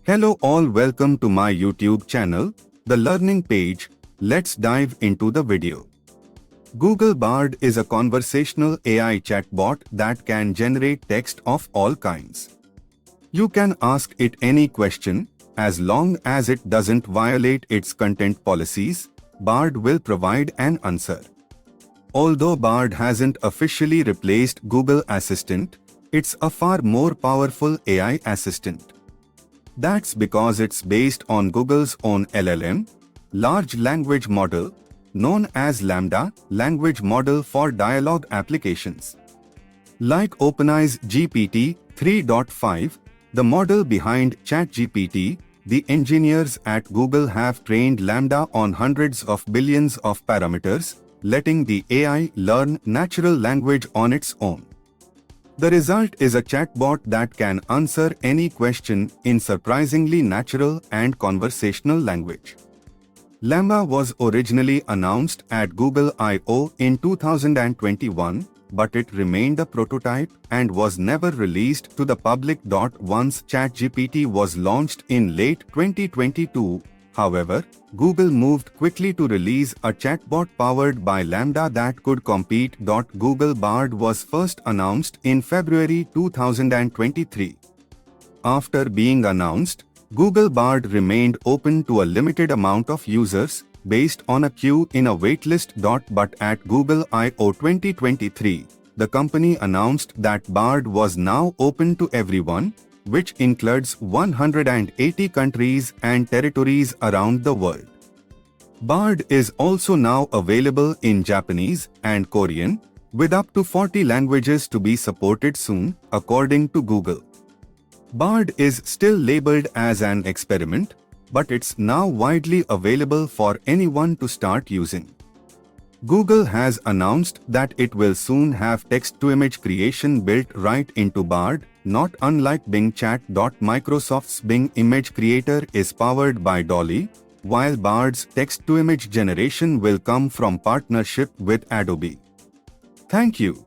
Hello all, welcome to my YouTube channel, The Learning Page. Let's dive into the video. Google Bard is a conversational AI chatbot that can generate text of all kinds. You can ask it any question, as long as it doesn't violate its content policies, Bard will provide an answer. Although Bard hasn't officially replaced Google Assistant, it's a far more powerful AI assistant. That's because it's based on Google's own LLM, large language model, known as Lambda language model for dialogue applications. Like OpenAI's GPT 3.5, the model behind ChatGPT, the engineers at Google have trained Lambda on hundreds of billions of parameters, letting the AI learn natural language on its own. The result is a chatbot that can answer any question in surprisingly natural and conversational language. Lambda was originally announced at Google I/O in 2021, but it remained a prototype and was never released to the public. Once ChatGPT was launched in late 2022, however, Google moved quickly to release a chatbot powered by Lambda that could compete. Google Bard was first announced in February 2023. After being announced, Google Bard remained open to a limited amount of users, based on a queue in a waitlist. But at Google I/O 2023, the company announced that Bard was now open to everyone, which includes 180 countries and territories around the world. Bard is also now available in Japanese and Korean, with up to 40 languages to be supported soon, according to Google. Bard is still labeled as an experiment, but it's now widely available for anyone to start using. Google has announced that it will soon have text-to-image creation built right into Bard, not unlike Bing Chat. Microsoft's Bing Image Creator is powered by Dolly, while Bard's text-to-image generation will come from partnership with Adobe. Thank you.